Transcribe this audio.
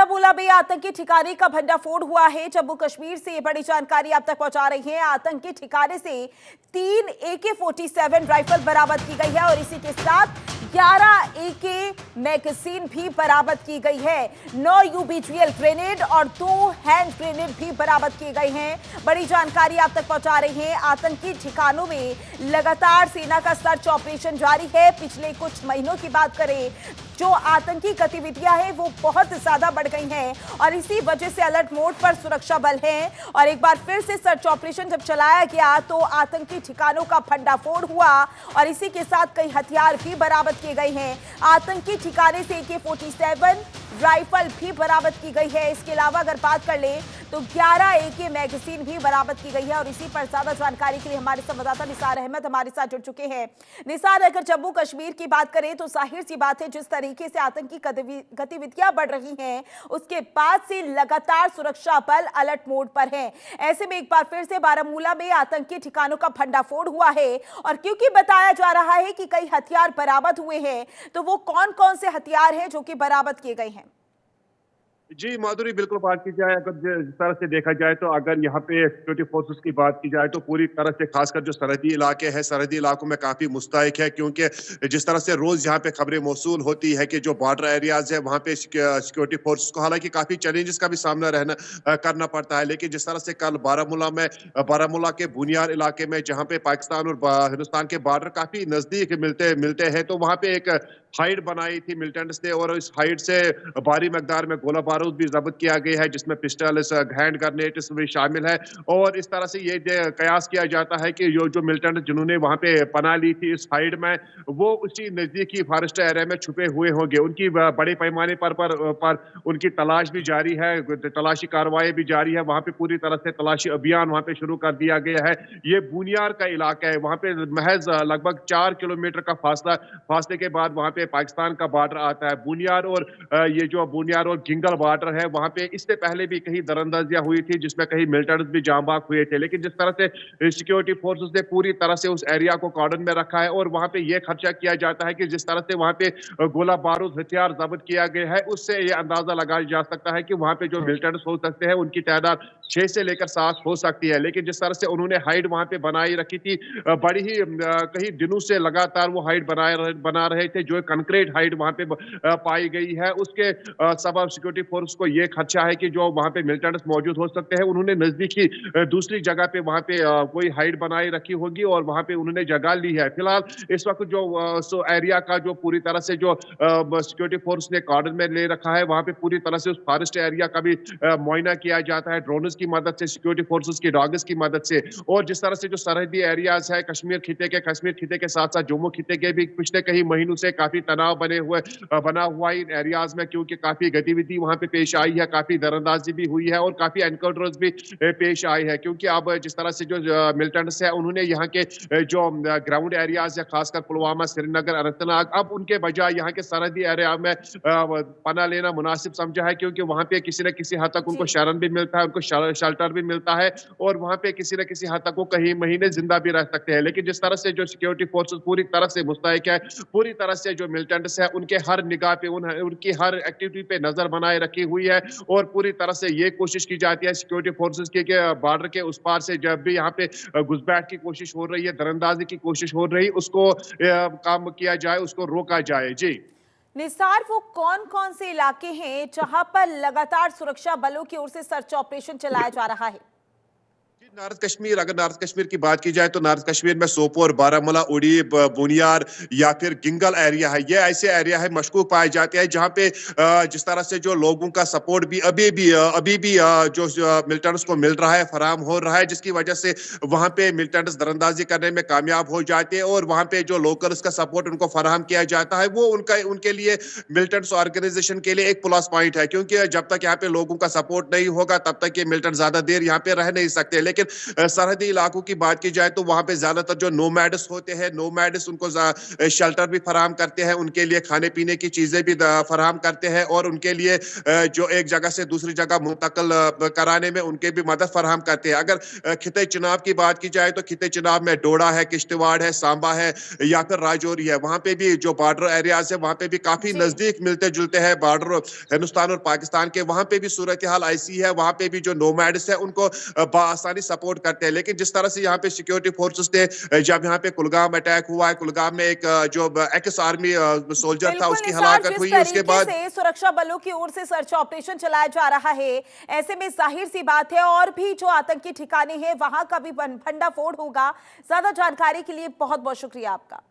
बारामूला में आतंकी ठिकाने का भंडाफोड़ हुआ है। जम्मू कश्मीर से ये बड़ी जानकारी आप तक पहुंचा रही हैं। आतंकी ठिकाने से 3 AK-47 राइफल बरामद की गई है और इसी के साथ 11 AK मैगजीन भी बरामद की गई है। 9 UBGL ग्रेनेड और 2 हैंड ग्रेनेड भी बरामद किए गए हैं। बड़ी जानकारी आप तक पहुंचा रही हैं। आतंकी ठिकानों में लगातार सेना का सर्च ऑपरेशन जारी है। पिछले कुछ महीनों की बात करें, जो आतंकी गतिविधियां हैं वो बहुत ज्यादा बढ़ गई हैं और इसी वजह से अलर्ट मोड पर सुरक्षा बल हैं। और एक बार फिर से सर्च ऑपरेशन जब चलाया गया तो आतंकी ठिकानों का भंडाफोड़ हुआ और इसी के साथ कई हथियार भी बरामद किए गए हैं। आतंकी ठिकाने से AK-47 राइफल भी बरामद की गई है। इसके अलावा अगर बात कर ले तो 11 AK मैगजीन भी बरामद की गई है और इसी पर ज्यादा जानकारी के लिए हमारे संवाददाता निसार अहमद हमारे साथ जुड़ चुके हैं। निसार, अगर जम्मू कश्मीर की बात करें तो जाहिर सी बात है, जिस तरीके से आतंकी गतिविधियां बढ़ रही हैं उसके बाद से लगातार सुरक्षा बल अलर्ट मोड पर है। ऐसे में एक बार फिर से बारामूला में आतंकी ठिकानों का भंडाफोड़ हुआ है और क्योंकि बताया जा रहा है कि कई हथियार बरामद हुए हैं, तो वो कौन कौन से हथियार हैं जो कि बरामद किए गए हैं? जी माधुरी, बिल्कुल बात की जाए, अगर जिस तरह से देखा जाए तो अगर यहाँ पे सिक्योरिटी फोर्सेस की बात की जाए तो पूरी तरह से, खासकर जो सरहदी इलाके हैं, सरहदी इलाकों में काफी मुस्तैक है, क्योंकि जिस तरह से रोज यहाँ पे खबरें मौसूल होती है कि जो बॉर्डर एरियाज है वहाँ पे सिक्योरिटी फोर्सेस को हालांकि काफी चैलेंजेस का भी सामना करना पड़ता है। लेकिन जिस तरह से कल बारामूला के बुनियार इलाके में, जहाँ पे पाकिस्तान और हिंदुस्तान के बॉर्डर काफी नजदीक मिलते हैं, तो वहाँ पे एक हाइड बनाई थी मिलिटेंट्स ने और इस हाइड से भारी मकदार में गोला बारूद भी जब्त किया गया है, जिसमें पिस्टल, हैंड ग्रेनेड्स भी शामिल है। और इस तरह से ये कयास किया जाता है कि जो मिलिटेंट जिन्होंने वहां पे पनाह ली थी इस हाइड में, वो उसी नजदीकी फॉरेस्ट एरिया में छुपे हुए होंगे। उनकी बड़े पैमाने पर उनकी तलाश भी जारी है, तलाशी कार्रवाई भी जारी है। वहां पे पूरी तरह से तलाशी अभियान वहां पे शुरू कर दिया गया है। ये बुनियार का इलाका है, वहां पे महज लगभग 4 किलोमीटर का फासले के बाद वहां पे पाकिस्तान का बॉर्डर आता है। बुनियार और गिंगल बॉर्डर है, वहां पे इससे पहले भी कहीं दरअंदाजियां हुई थी जिसमें कहीं मिलिटेंट्स भी जाँ बाग हुए थे। लेकिन जिस तरह से सिक्योरिटी फोर्सेस ने पूरी तरह से उस एरिया को कॉर्डन में रखा है और वहां पे यह खर्चा किया जाता है कि जिस तरह से वहां पे गोला बारूद हथियार जब्त किया गया है, उससे ये अंदाजा लगाया जा सकता है कि वहां पे जो मिलिटेंट्स हो सकते हैं उनकी तादाद 6 से लेकर 7 हो सकती है। लेकिन जिस तरह से उन्होंने हाइड वहां पे बनाई रखी थी, बड़ी ही कई दिनों से लगातार वो हाइड बना रहे थे, जो कंक्रीट हाइड वहां पे पाई गई है, उसके सबब सिक्योरिटी फोर्स को ये खर्चा है कि जो वहां पे मिलिटेंट्स मौजूद हो सकते हैं, उन्होंने नजदीकी दूसरी जगह पे वहां पे कोई हाइड बनाई रखी होगी और वहां पे उन्होंने जगह ली है। फिलहाल इस वक्त जो एरिया का जो पूरी तरह से जो सिक्योरिटी फोर्स ने कॉर्डन में ले रखा है, वहां पे पूरी तरह से उस फॉरेस्ट एरिया का भी मुआयना किया जाता है, ड्रोन्स की मदद से, सिक्योरिटी फोर्सेस की डॉग्स की मदद से। और जिस तरह से जो सरहदी एरियाज है कश्मीर खिते के साथ साथ जम्मू खिते के भी पिछले कई महीनों से काफी तनाव बना हुआ इन एरियाज में, क्योंकि काफी गतिविधि वहां पे पेश आई है, काफी दरअंदाजी भी हुई है और काफी एनकाउंटर्स भी पेश आए हैं। क्योंकि अब जिस तरह से जो मिलिटेंट्स है उन्होंने यहाँ के जो ग्राउंड एरियाज है, खासकर पुलवामा, श्रीनगर, अनंतनाग, अब उनके बजाय यहाँ के सरहदी एरिया में पनाह लेना मुनासिब समझा है, क्योंकि वहां पे किसी न किसी हद तक उनको शरण भी मिलता है, उनको शेल्टर भी मिलता है और वहां पे किसी न किसी हद तक वो कहीं महीने जिंदा भी रह सकते हैं। लेकिन जिस तरह से जो सिक्योरिटी फोर्सेस पूरी तरह से मुस्तैक है, पूरी तरह से जो मिलिटेंट्स है उनके हर निगाह पे, उनकी हर एक्टिविटी पे नजर बनाए रखी हुई है और पूरी तरह से ये कोशिश की जाती है सिक्योरिटी फोर्सेस के बॉर्डर के उस पार से जब भी यहाँ पे घुसपैठ की कोशिश हो रही है, दरअंदाजी की कोशिश हो रही, उसको काम किया जाए, उसको रोका जाए। जी निसार, वो कौन कौन से इलाके हैं जहां पर लगातार सुरक्षा बलों की ओर से सर्च ऑपरेशन चलाया जा रहा है? अगर नॉर्थ कश्मीर की बात की जाए तो नॉर्थ कश्मीर में सोपोर, बारामूला, उड़ी, बुनियार या फिर गिंगल एरिया है, ये ऐसे एरिया है मशकूक पाए जाते हैं जहां पे जिस तरह से जो लोगों का सपोर्ट भी अभी भी जो मिलिटेंट्स को मिल रहा है, फराम हो रहा है, जिसकी वजह से वहां पे मिलिटेंट्स दरअंदाजी करने में कामयाब हो जाते हैं और वहां पे जो लोकल्स का सपोर्ट उनको फराहम किया जाता है, वो उनके लिए मिलिटेंट्स ऑर्गेनाइजेशन के लिए एक प्लस पॉइंट है। क्योंकि जब तक यहाँ पे लोगों का सपोर्ट नहीं होगा तब तक ये मिलिटेंट ज्यादा देर यहाँ पे रह नहीं सकते। लेकिन लेकिन सरहदी इलाकों की बात की जाए तो वहाँ पे ज्यादातर जो नोमैड्स होते हैं, नोमैड्स उनको शेल्टर भी फराहम करते हैं, उनके लिए खाने पीने की चीजें भी फराहम करते हैं और उनके लिए जो एक जगह से दूसरी जगह मुंतकिल कराने में उनके भी मदद फराहम करते हैं। अगर खिते चुनाव की बात की जाए तो खिते चुनाव में डोडा है, किश्तवाड़ है, सांबा है या फिर राजौरी है, वहाँ पे भी जो बॉर्डर एरियाज है वहाँ पे भी काफी जी नजदीक मिलते जुलते हैं बॉर्डर हिंदुस्तान और पाकिस्तान के। वहाँ पे भी सूरत हाल ऐसी है, वहाँ पे भी जो नोमैड्स है उनको बआसानी सपोर्ट करते हैं। लेकिन जिस तरह से यहाँ पे सिक्योरिटी फोर्सेस ने जब यहाँ पे कुलगाम अटैक हुआ है, कुलगाम में एक जो एक्स आर्मी सोल्जर था बिल्कुल उसकी निसार, हलाकत जिस हुई, उसके तरीके बाद से सुरक्षा बलों की ओर से सर्च ऑपरेशन चलाया जा रहा है, ऐसे में जाहिर सी बात है और भी जो आतंकी ठिकाने हैं वहां का भी भंडाफोड़ होगा। ज्यादा जानकारी के लिए बहुत बहुत शुक्रिया आपका।